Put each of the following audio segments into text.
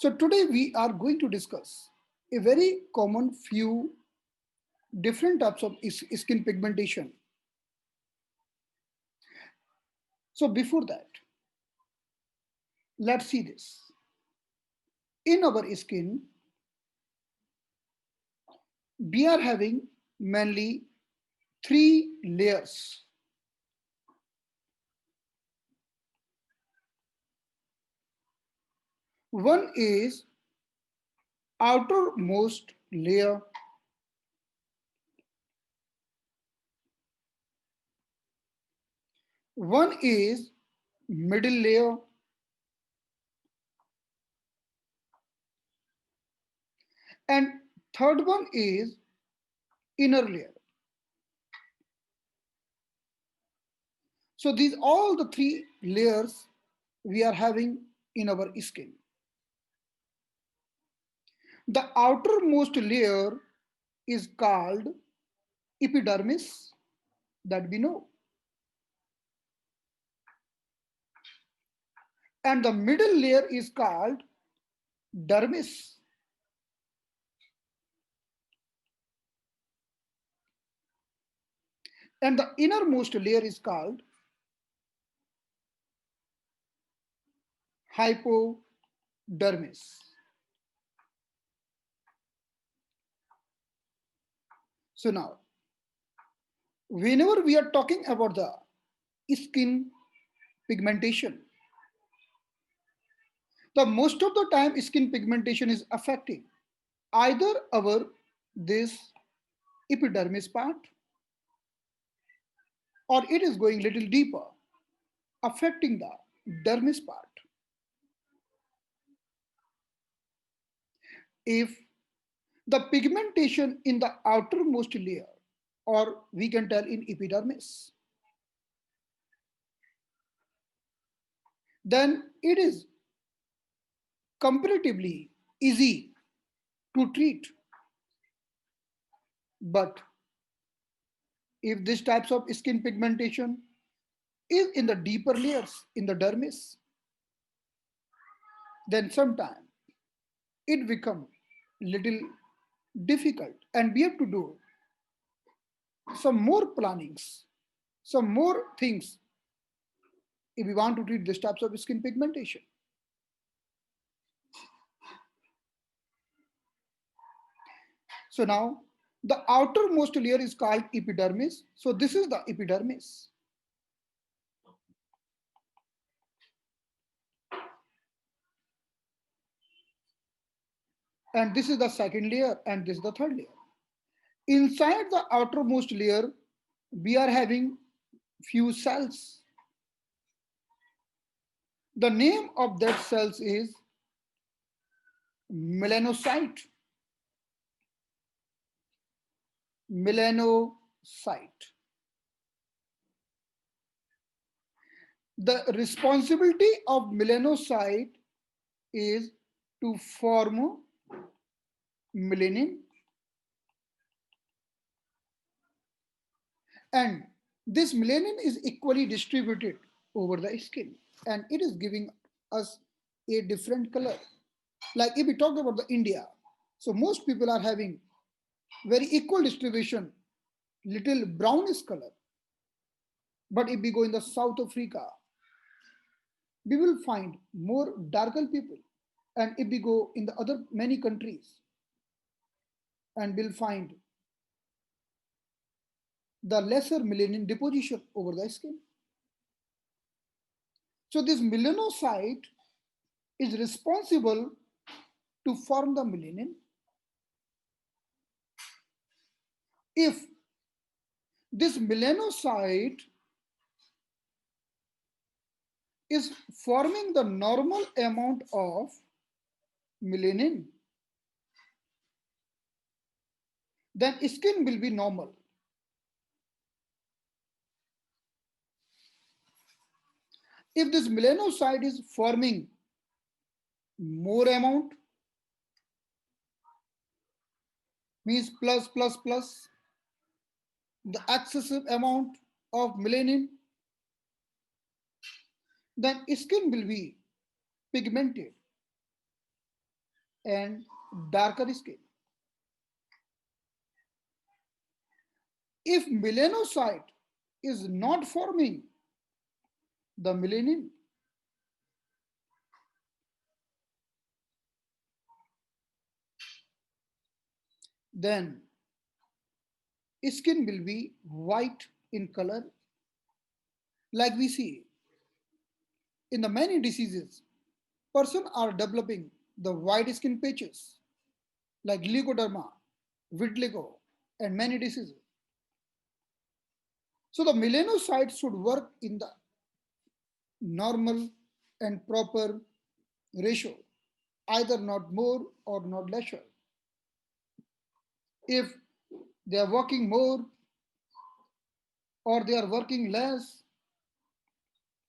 So today we are going to discuss a very common few different types of skin pigmentation. So before that, let's see this. In our skin, we are having mainly three layers. One is outermost layer, one is middle layer, and third one is inner layer. So these all the three layers we are having in our skin. The outermost layer is called epidermis, that we know, and the middle layer is called dermis, and the innermost layer is called hypodermis. So now, whenever we are talking about the skin pigmentation, the most of the time skin pigmentation is affecting either our this epidermis part, or it is going little deeper, affecting the dermis part. If the pigmentation in the outermost layer, or we can tell in epidermis, then it is comparatively easy to treat. But if this types of skin pigmentation is in the deeper layers in the dermis, then sometimes it becomes little difficult, and we have to do some more plannings, some more things if we want to treat this types of skin pigmentation. So now the outermost layer is called epidermis. So this is the epidermis. And this is the second layer, and this is the third layer. Inside the outermost layer, we are having few cells. The name of that cells is melanocyte. Melanocyte. The responsibility of melanocyte is to form melanin, and this melanin is equally distributed over the skin, and it is giving us a different color. Like if we talk about the India, so most people are having very equal distribution, little brownish color. But if we go in the South Africa, we will find more darker people. And if we go in the other many countries, and we'll find the lesser melanin deposition over the skin. So this melanocyte is responsible to form the melanin. If this melanocyte is forming the normal amount of melanin, then skin will be normal. If this melanocyte is forming more amount, means plus plus plus, the excessive amount of melanin, then skin will be pigmented. and darker skin. If melanocyte is not forming the melanin, then skin will be white in color, like we see in the many diseases. Person are developing the white skin patches like leukoderma, vitiligo, and many diseases. So the melanocytes should work in the normal and proper ratio, either not more or not lesser. If they are working more or they are working less,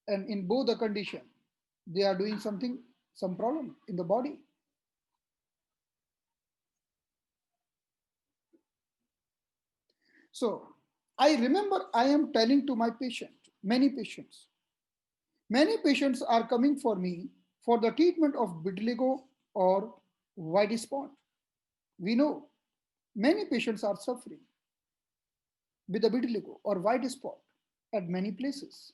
and in both the condition, they are doing something, some problem in the body. So I remember I am telling to my patient, many patients are coming for me for the treatment of vitiligo or white spot. We know many patients are suffering with a vitiligo or white spot at many places.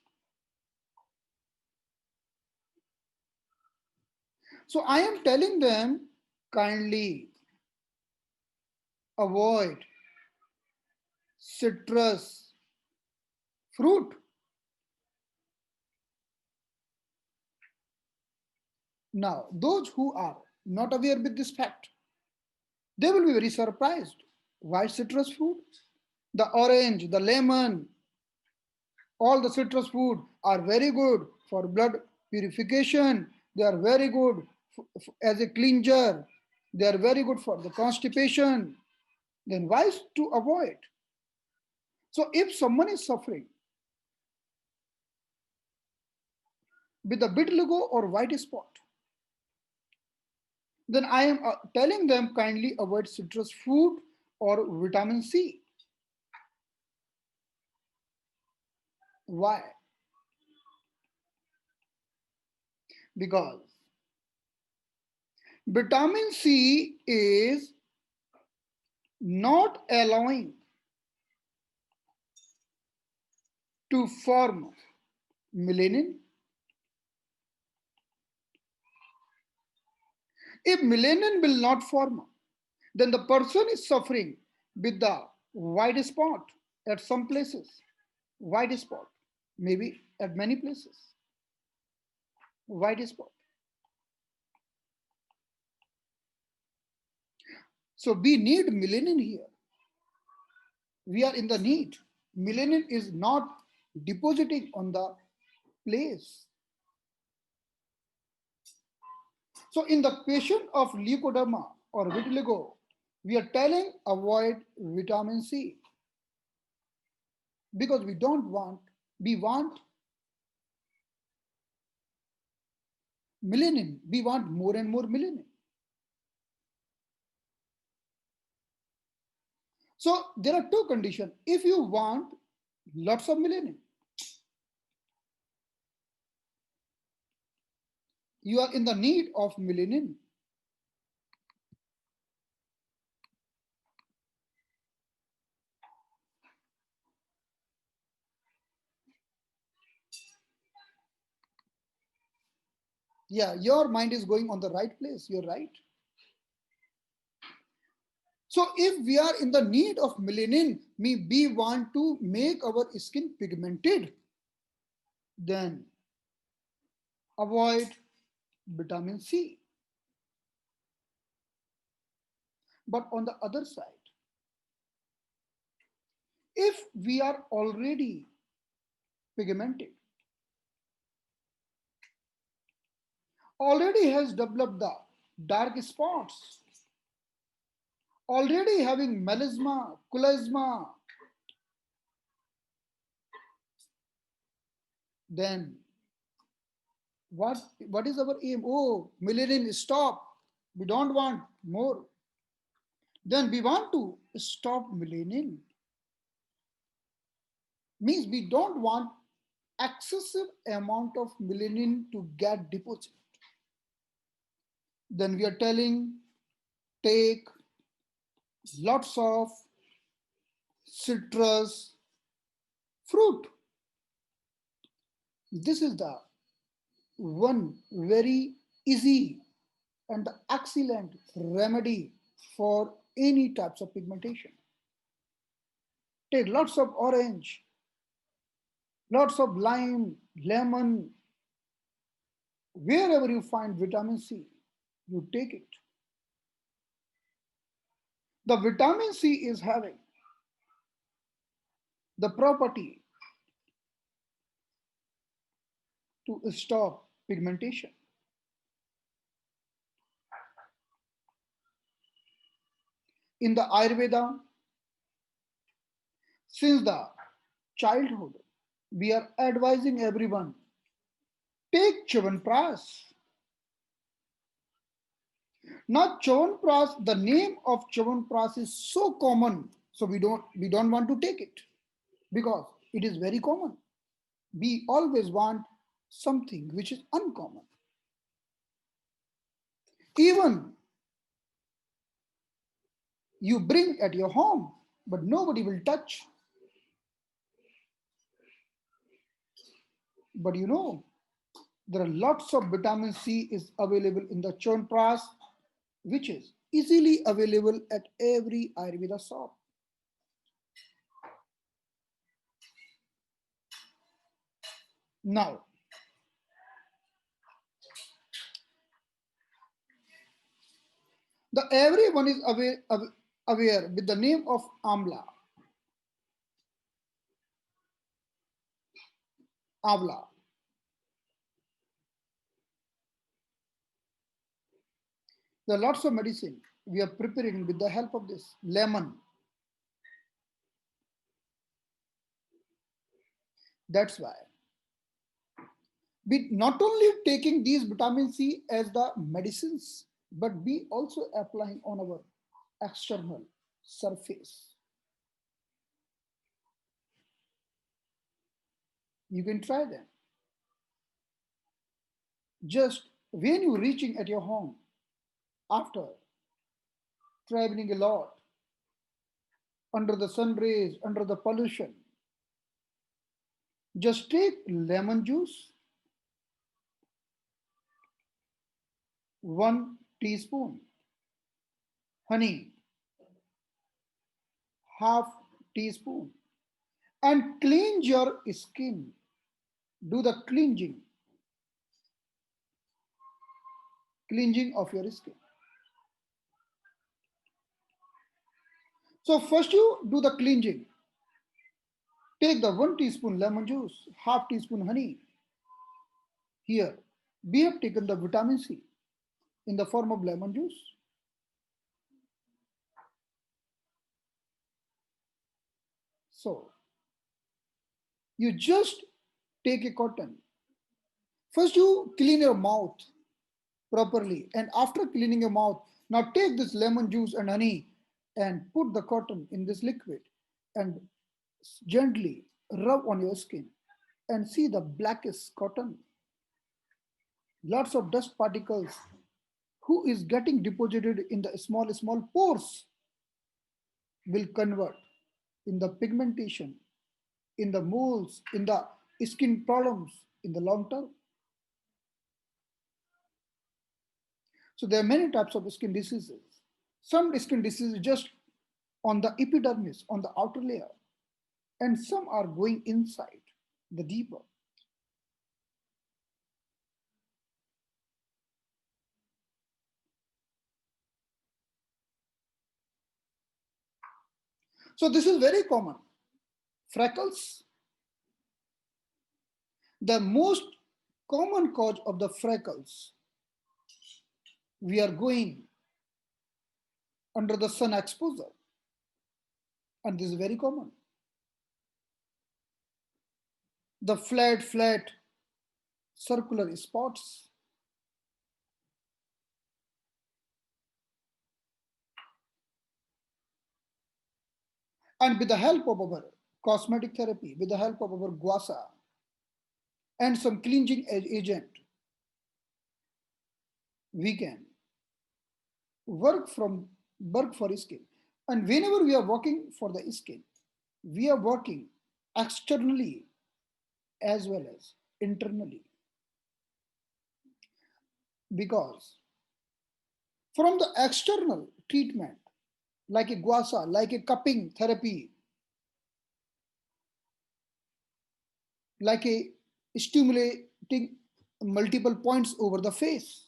So I am telling them kindly avoid citrus fruit. Now, those who are not aware with this fact, they will be very surprised. Why citrus fruit? The orange, the lemon, all the citrus food are very good for blood purification. They are very good as a cleanser. They are very good for the constipation. Then why to avoid? So if someone is suffering with a vitiligo or white spot, then I am telling them kindly avoid citrus fruit or vitamin C. Why? Because vitamin C is not allowing to form melanin. If melanin will not form, then the person is suffering with the white spot at some places. White spot, maybe at many places. White spot. So we need melanin here. We are in the need. Melanin is not depositing on the place. So in the patient of leukoderma or vitiligo, we are telling avoid vitamin C because we want melanin. We want more and more melanin. So there are two conditions. If you want lots of melanin, you are in the need of melanin. Yeah, your mind is going on the right place. You're right. So if we are in the need of melanin, we want to make our skin pigmented, then avoid vitamin C. But on the other side, if we are already pigmented, already has developed the dark spots, already having melasma, chloasma, then what is our aim? Oh, melanin, stop. We don't want more. Then we want to stop melanin. Means we don't want excessive amount of melanin to get deposited. Then we are telling take lots of citrus fruit. This is the one very easy and the excellent remedy for any types of pigmentation. Take lots of orange, lots of lime, lemon, wherever you find vitamin C, you take it. The vitamin C is having the property to stop pigmentation. In the Ayurveda, since the childhood, we are advising everyone take Chyawanprash. Now Chyawanprash, the name of Chyawanprash is so common, so we don't want to take it because it is very common. We always want something which is uncommon. Even you bring at your home, but nobody will touch. But there are lots of vitamin C is available in the Chyawanprash, which is easily available at every Ayurveda shop. Now, the everyone is aware with the name of amla, avla. There are lots of medicine we are preparing with the help of this lemon. That's why we not only taking these vitamin C as the medicines, but we also applying on our external surface. You can try them. Just when you're reaching at your home after traveling a lot, under the sun rays, under the pollution, just take lemon juice, 1 teaspoon, honey, half teaspoon, and cleanse your skin. Do the cleansing of your skin. So first you do the cleansing. Take the 1 teaspoon lemon juice, half teaspoon honey. Here, we have taken the vitamin C in the form of lemon juice. So you just take a cotton. First you clean your mouth properly, and after cleaning your mouth, now take this lemon juice and honey and put the cotton in this liquid and gently rub on your skin and see the blackest cotton, lots of dust particles who is getting deposited in the small pores will convert in the pigmentation, in the moles, in the skin problems in the long term. So there are many types of skin diseases. Some skin diseases just on the epidermis, on the outer layer, and some are going inside the deeper. So this is very common. Freckles, the most common cause of the freckles, we are going under the sun exposure, and this is very common. The flat circular spots, and with the help of our cosmetic therapy, with the help of our guasa and some cleansing agent, we can work from work for skin. And whenever we are working for the skin, we are working externally as well as internally, because from the external treatment like a guasa, like a cupping therapy, like a stimulating multiple points over the face,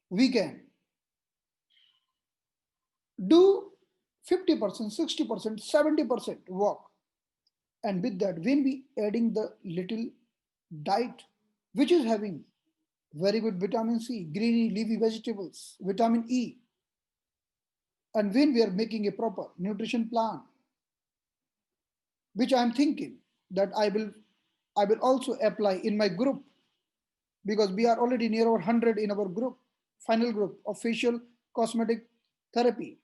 we can do 50%, 60%, 70% work. And with that, when we adding the little diet, which is having very good vitamin C, greeny leafy vegetables, vitamin E, and when we are making a proper nutrition plan, which I am thinking that I will also apply in my group, because we are already near over 100 in our group, final group of facial cosmetic therapy.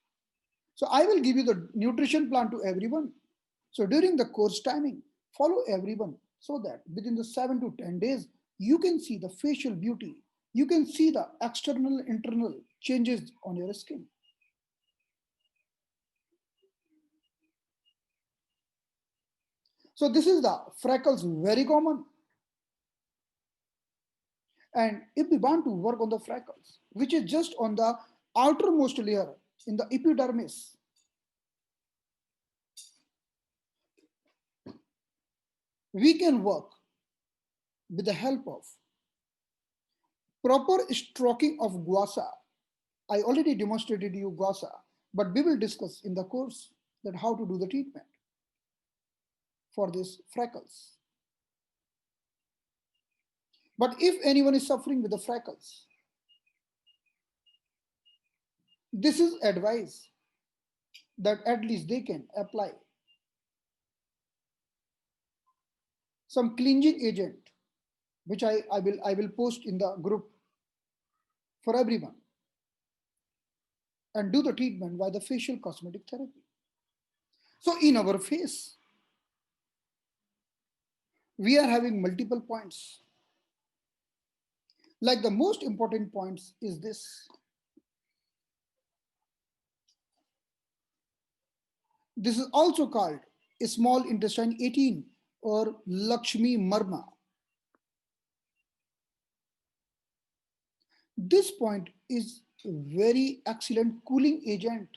So I will give you the nutrition plan to everyone. So during the course timing, follow everyone so that within the 7 to 10 days, you can see the facial beauty. You can see the external, internal changes on your skin. So this is the freckles, very common. And if we want to work on the freckles, which is just on the outermost layer in the epidermis, we can work with the help of proper stroking of guasa. I already demonstrated you guasa, but we will discuss in the course that how to do the treatment for these freckles. But if anyone is suffering with the freckles, this is advice that at least they can apply some cleansing agent, which I will post in the group for everyone, and do the treatment by the facial cosmetic therapy. So in our face, we are having multiple points. Like the most important points is this. This is also called small intestine 18 or Lakshmi Marma. This point is a very excellent cooling agent.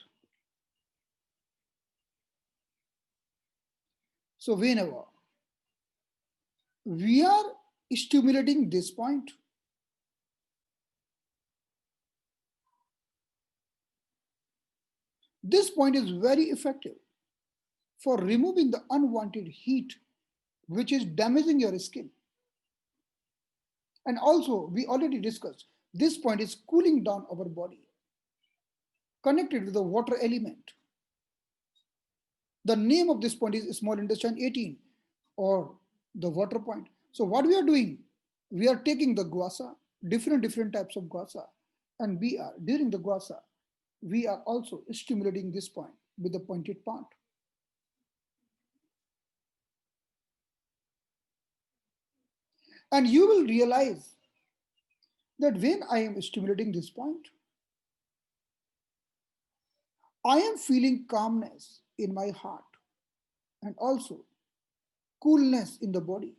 So whenever we are stimulating this point, this point is very effective for removing the unwanted heat which is damaging your skin. And also, we already discussed, this point is cooling down our body, connected with the water element. The name of this point is small intestine 18 or the water point. So what we are doing, we are taking the guasa, different types of guasa, and we are, during the guasa, we are also stimulating this point with the pointed part. And you will realize that when I am stimulating this point, I am feeling calmness in my heart and also coolness in the body,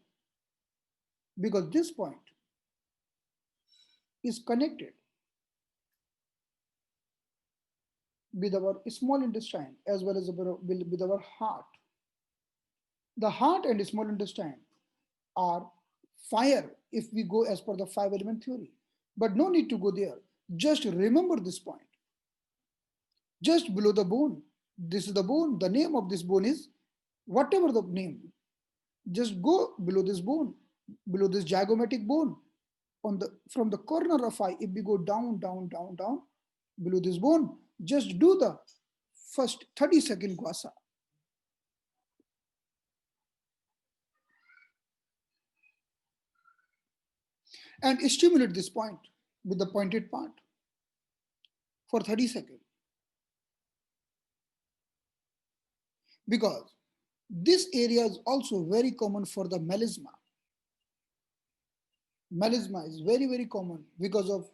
because this point is connected with our small intestine as well as with our heart. The heart and small intestine are fire if we go as per the five element theory. But no need to go there. Just remember this point. Just below the bone. This is the bone. The name of this bone is whatever the name. Just go below this bone, below this zygomatic bone. On the from the corner of eye, if we go down, down, down, down, below this bone, just do the first 30-second guasa. And stimulate this point with the pointed part for 30 seconds. Because this area is also very common for the melasma. Melasma is very, very common because of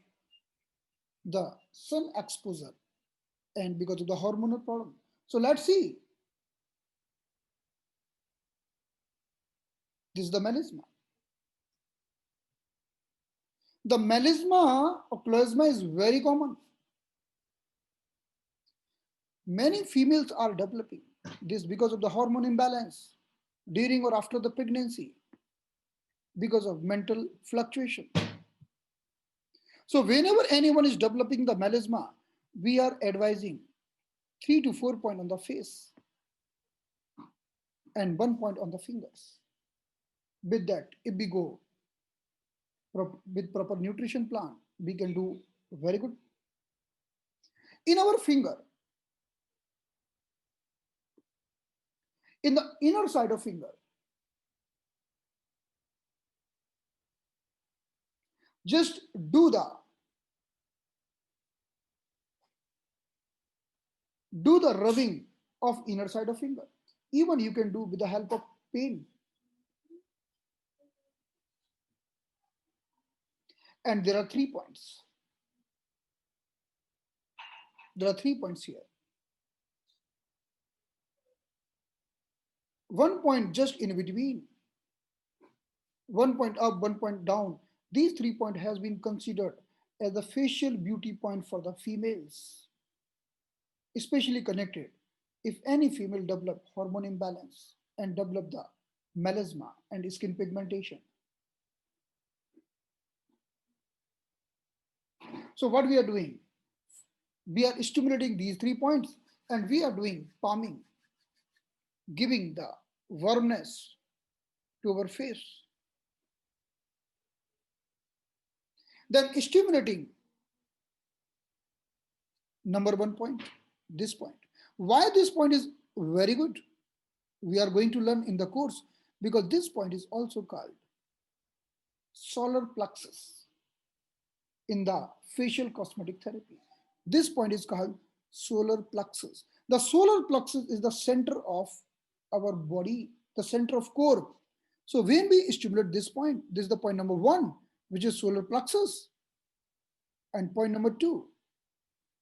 the sun exposure and because of the hormonal problem. So let's see. This is the melasma. The melasma or plasma is very common. Many females are developing this because of the hormone imbalance during or after the pregnancy, because of mental fluctuation. So whenever anyone is developing the melasma, we are advising 3 to 4 points on the face and 1 point on the fingers. With that, if we go with proper nutrition plan, we can do very good. In our finger, in the inner side of finger, just do the rubbing of inner side of finger. Even you can do with the help of pen. And there are 3 points. There are 3 points here. 1 point just in between. 1 point up, 1 point down. These 3 points has been considered as the facial beauty point for the females, especially connected if any female develop hormone imbalance and develop the melasma and skin pigmentation. So what we are doing, we are stimulating these 3 points and we are doing palming, giving the warmness to our face. Then stimulating number 1 point, this point. Why this point is very good? We are going to learn in the course because this point is also called solar plexus in the facial cosmetic therapy. This point is called solar plexus. The solar plexus is the center of our body, the center of core. So when we stimulate this point, this is the point number 1, which is solar plexus. And point number 2,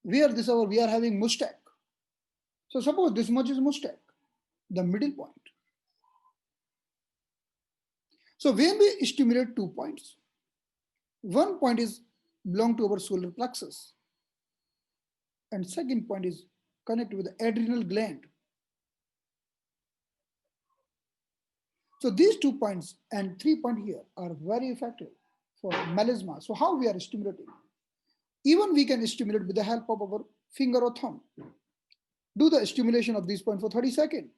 we are having mustache. So suppose this much is mustache, the middle point. So when we stimulate 2 points, 1 point is belong to our solar plexus, and second point is connected with the adrenal gland. So these 2 points and 3 point here are very effective for melasma. So how we are stimulating? Even we can stimulate with the help of our finger or thumb. Do the stimulation of this point for 30 seconds.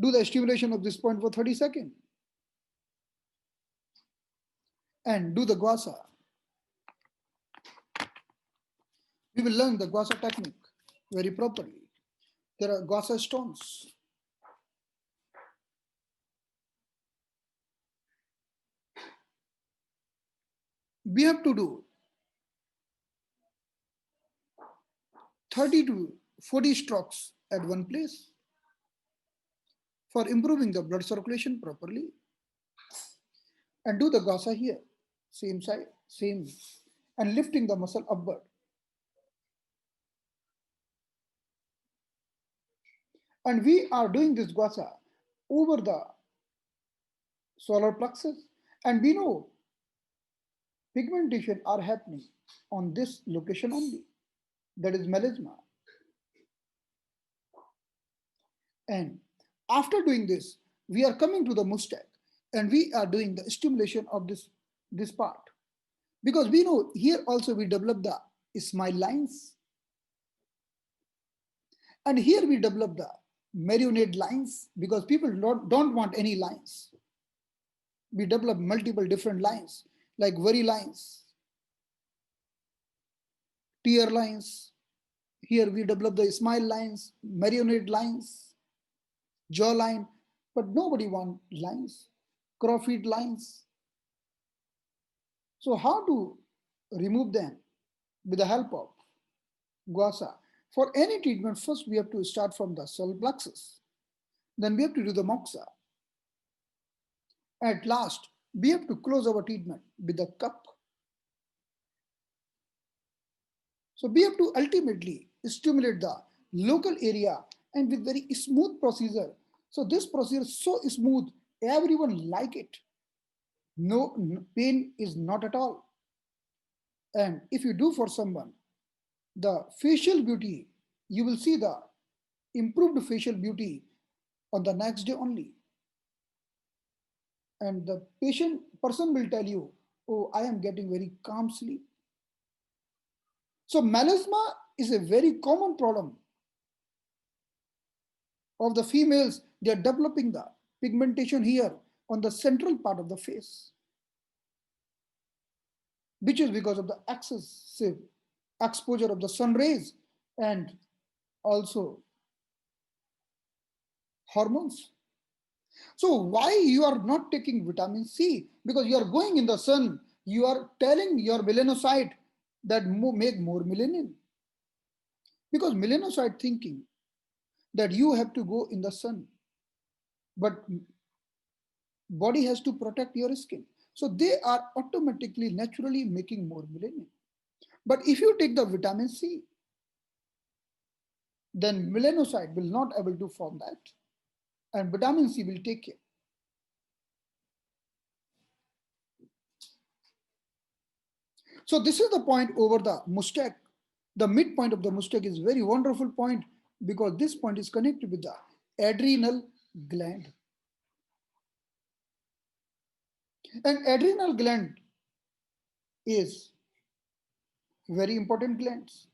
Do the stimulation of this point for 30 seconds. And do the guasa. We will learn the guasa technique very properly. There are guasa stones. We have to do 30 to 40 strokes at one place for improving the blood circulation properly. And do the gasa here, same side, same, and lifting the muscle upward. And we are doing this gasa over the solar plexus, and we know pigmentation are happening on this location only, that is melasma. And after doing this, we are coming to the mustache and we are doing the stimulation of this part. Because we know here also we develop the smile lines. And here we develop the marionette lines because people don't want any lines. We develop multiple different lines like worry lines, tear lines. Here we develop the smile lines, marionette lines, jawline, but nobody wants lines, crowfeet lines. So how to remove them? With the help of guasa. For any treatment, first we have to start from the solar plexus. Then we have to do the moxa. At last, we have to close our treatment with the cup. So we have to ultimately stimulate the local area and with very smooth procedure. So this procedure is so smooth, everyone like it. No pain is not at all. And if you do for someone, the facial beauty, you will see the improved facial beauty on the next day only. And the patient person will tell you, oh, I am getting very calm sleep. So melasma is a very common problem of the females. They are developing the pigmentation here on the central part of the face, which is because of the excessive exposure of the sun rays and also hormones. So why you are not taking vitamin C? Because you are going in the sun, you are telling your melanocyte that make more melanin. Because melanocyte thinking that you have to go in the sun, but body has to protect your skin. So they are automatically, naturally making more melanin. But if you take the vitamin C, then melanocyte will not able to form that, and vitamin C will take care. So this is the point over the mustache. The midpoint of the mustache is very wonderful point because this point is connected with the adrenal gland. And adrenal gland is very important glands.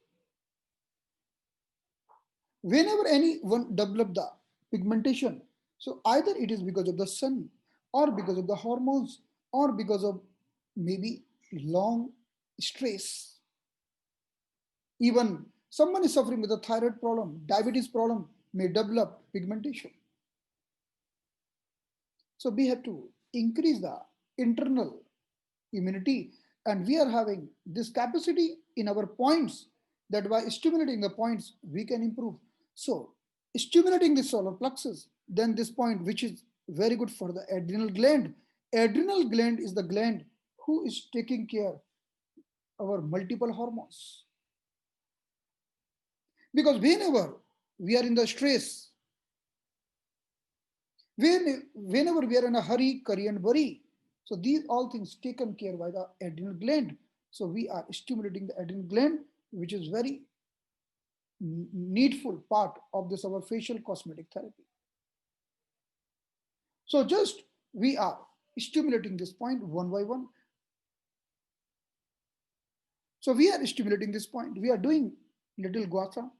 Whenever anyone develop the pigmentation, so either it is because of the sun or because of the hormones or because of maybe long stress. Even someone is suffering with a thyroid problem, diabetes problem may develop pigmentation. So we have to increase the internal immunity, and we are having this capacity in our points that by stimulating the points we can improve. So stimulating the solar plexus, then this point which is very good for the adrenal gland. Adrenal gland is the gland who is taking care of our multiple hormones. Because whenever we are in the stress, whenever we are in a hurry, curry and worry, so these all things taken care by the adrenal gland. So we are stimulating the adrenal gland, which is very needful part of this our facial cosmetic therapy. So just we are stimulating this point one by one. So we are stimulating this point. We are doing little guatha,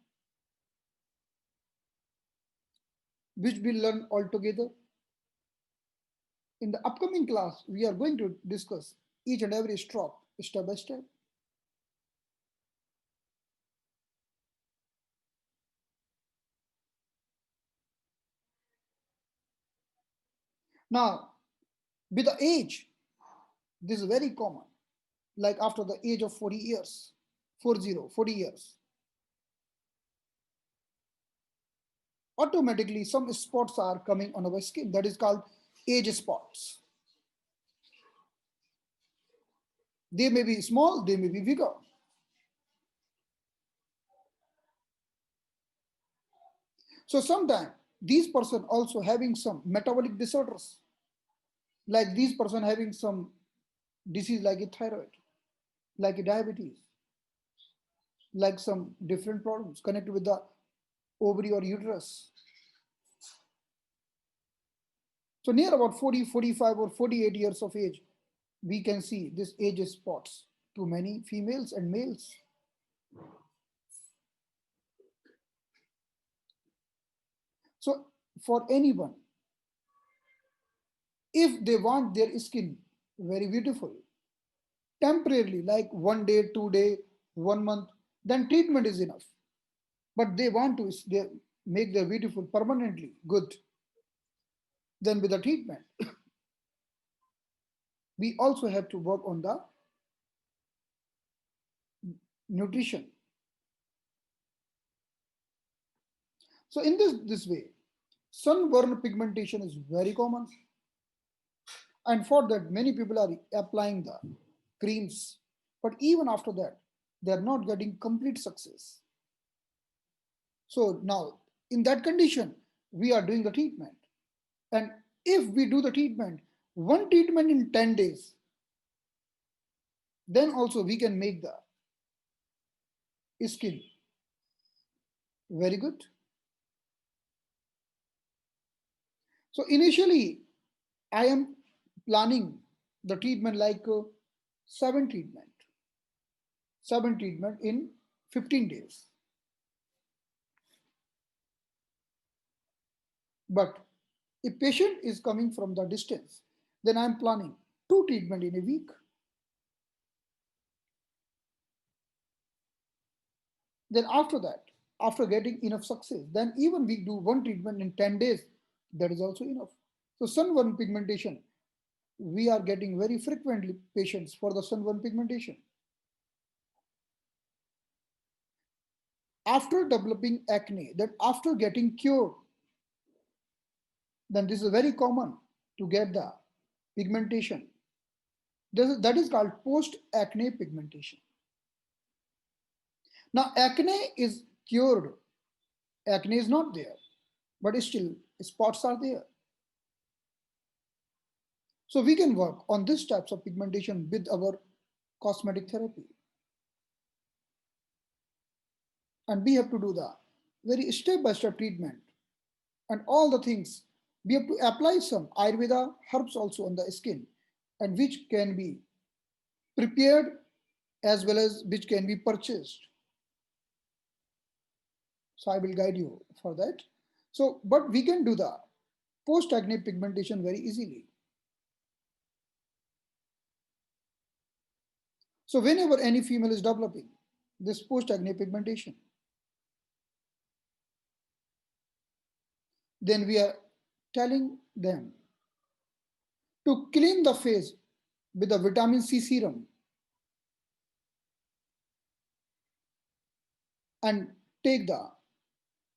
which we'll learn all together. In the upcoming class, we are going to discuss each and every stroke step by step. Now, with the age, this is very common. Like after the age of 40 years, 40 years, automatically some spots are coming on our skin. That is called age spots. They may be small, they may be bigger. So sometimes these person also having some metabolic disorders, like these person having some disease like a thyroid, like a diabetes, like some different problems connected with the ovary or uterus. So near about 40, 45 or 48 years of age, we can see this age spots to many females and males. So for anyone, if they want their skin very beautiful, temporarily, like 1 day, 2 day, 1 month, then treatment is enough. But they want to make their beautiful permanently good, then with the treatment, we also have to work on the nutrition. So in this way, Sunburn pigmentation is very common, and for that, many people are applying the creams. But even after that, they are not getting complete success. So now, in that condition, we are doing the treatment. And if we do the treatment, one treatment in 10 days, then also we can make the skin very good. So initially, I am planning the treatment like seven treatment, seven treatment in 15 days. But if patient is coming from the distance, then I am planning two treatment in a week. Then after that, after getting enough success, then even we do one treatment in 10 days, that is also enough. So sunburn pigmentation, we are getting very frequently patients for the sunburn pigmentation. After developing acne, that after getting cured, then this is very common to get the pigmentation. That is called post-acne pigmentation. Now, acne is cured. Acne is not there, but still spots are there. So we can work on these types of pigmentation with our cosmetic therapy. And we have to do the very step-by-step treatment and all the things. We have to apply some Ayurveda herbs also on the skin, and which can be prepared as well as which can be purchased. So I will guide you for that. So, but we can do the post-acne pigmentation very easily. So whenever any female is developing this post-acne pigmentation, then we are telling them to clean the face with a vitamin C serum and take the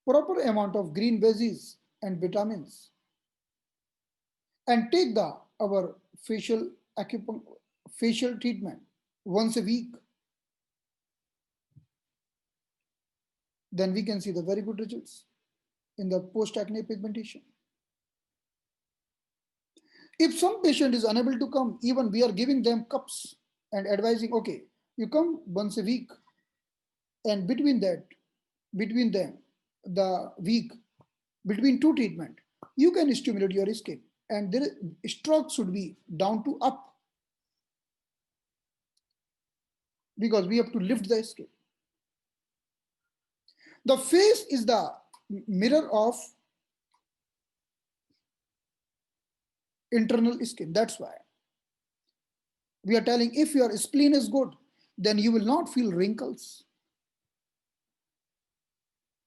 proper amount of green veggies and vitamins and take the our facial treatment once a week, then we can see the very good results in the post-acne pigmentation. If some patient is unable to come, even we are giving them cups and advising, okay, you come once a week, and between them, the week, between two treatment, you can stimulate your skin, and their stroke should be down to up because we have to lift the skin. The face is the mirror of internal skin. That's why we are telling if your spleen is good, then you will not feel wrinkles.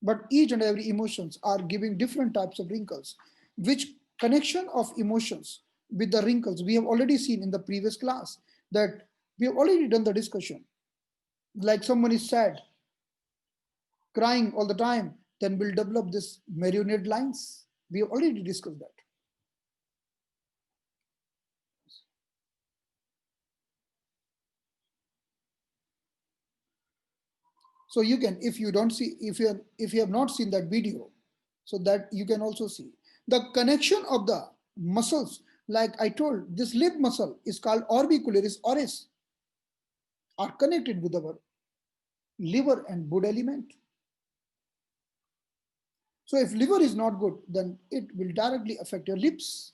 But each and every emotions are giving different types of wrinkles. Which connection of emotions with the wrinkles we have already seen in the previous class, that we have already done the discussion. Like someone is sad, crying all the time, then will develop this marionette lines. We have already discussed that. So you can, if you don't see, if you have not seen that video, so that you can also see the connection of the muscles. Like I told, this lip muscle is called orbicularis oris, are connected with our liver and blood element. So if liver is not good, then it will directly affect your lips.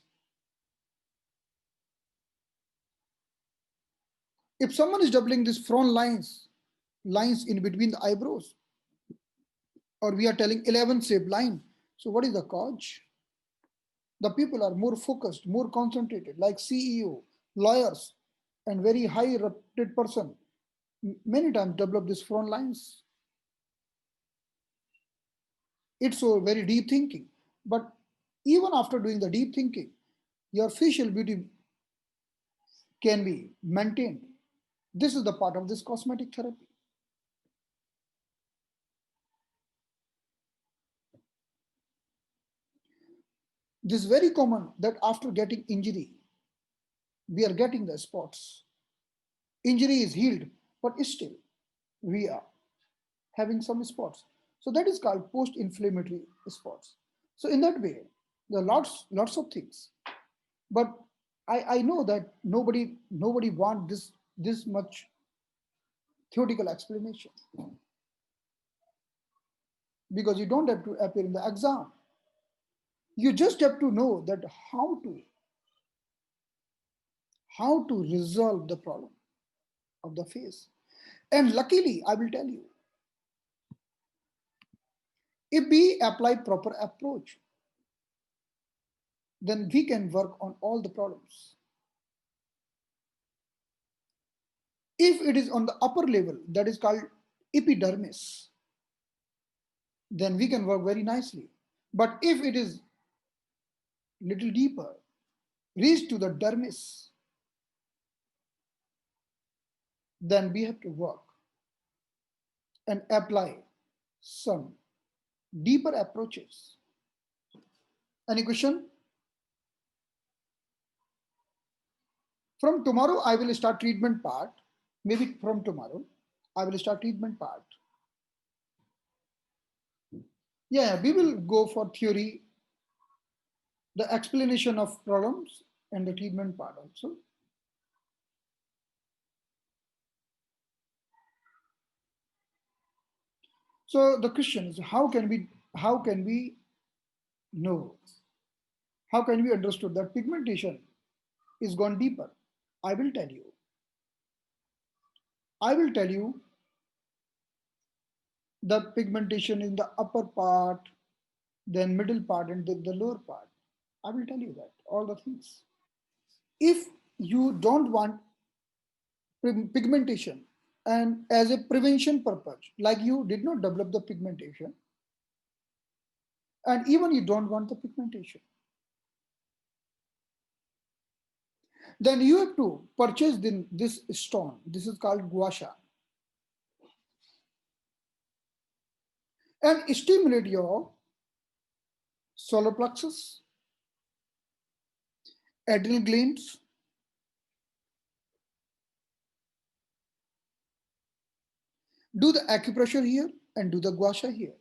If someone is doubling these frown lines in between the eyebrows, or we are telling 11 shape line, so what is the cause? The people are more focused, more concentrated, like CEO, lawyers, and very high reputed person many times develop these frown lines. It's so very deep thinking. But even after doing the deep thinking, your facial beauty can be maintained. This is the part of this cosmetic therapy. This is very common that after getting injury, we are getting the spots. Injury is healed, but still we are having some spots. So that is called post-inflammatory spots. So in that way, there are lots of things. But I know that nobody want this much theoretical explanation because you don't have to appear in the exam. You just have to know that how to resolve the problem of the face. And luckily, I will tell you, if we apply proper approach, then we can work on all the problems. If it is on the upper level, that is called epidermis, then we can work very nicely. But if it is little deeper, reach to the dermis, then we have to work and apply some deeper approaches. Any question? From tomorrow, I will start treatment part. Maybe from tomorrow, I will start treatment part. Yeah, we will go for theory, the explanation of problems, and the treatment part also. So the question is, how can we know? How can we understood that pigmentation is gone deeper? I will tell you. I will tell you the pigmentation in the upper part, then middle part, and the lower part. I will tell you that all the things. If you don't want pigmentation and as a prevention purpose, like you did not develop the pigmentation, and even you don't want the pigmentation, then you have to purchase this stone. This is called guasha and stimulate your solar plexus, adrenal glands, do the acupressure here and do the guasha here.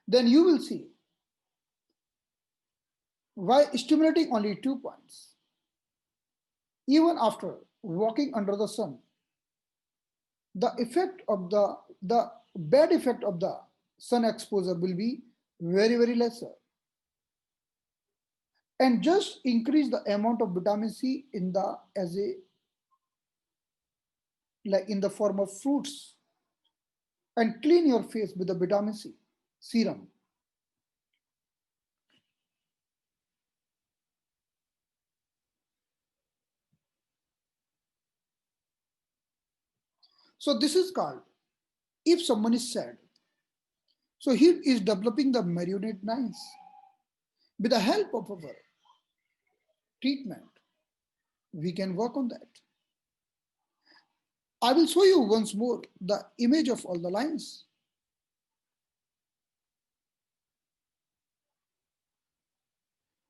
Then you will see why stimulating only 2 points. Even after walking under the sun, the effect of the bad effect of the sun exposure will be very lesser, and just increase the amount of vitamin C in the as a like in the form of fruits and clean your face with the vitamin C serum. So this is called, if someone is sad, so he is developing the marionette lines. With the help of our treatment, we can work on that. I will show you once more the image of all the lines.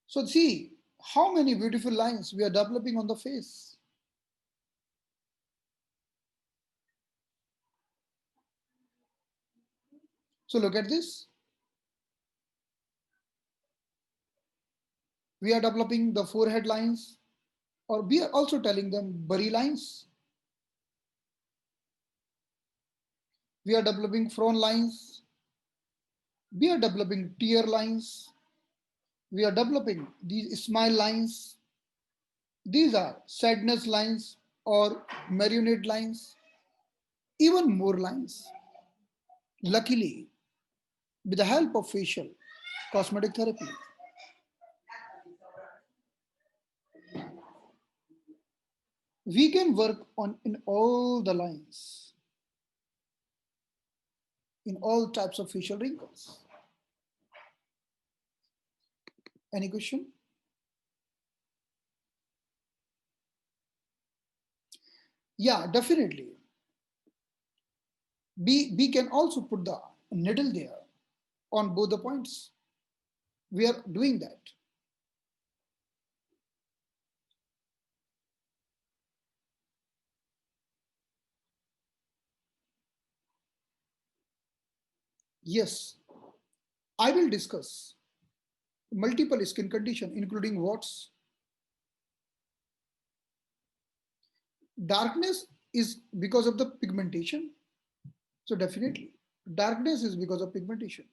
So see how many beautiful lines we are developing on the face. So look at this. We are developing the forehead lines, or we are also telling them buri lines. We are developing frown lines. We are developing tear lines. We are developing these smile lines. These are sadness lines or marionette lines, even more lines. Luckily, with the help of facial cosmetic therapy, we can work on in all the lines, in all types of facial wrinkles. Any question? Yeah, definitely. We can also put the needle there on both the points. We are doing that. Yes, I will discuss multiple skin condition, including what's darkness is because of the pigmentation. So definitely, darkness is because of pigmentation.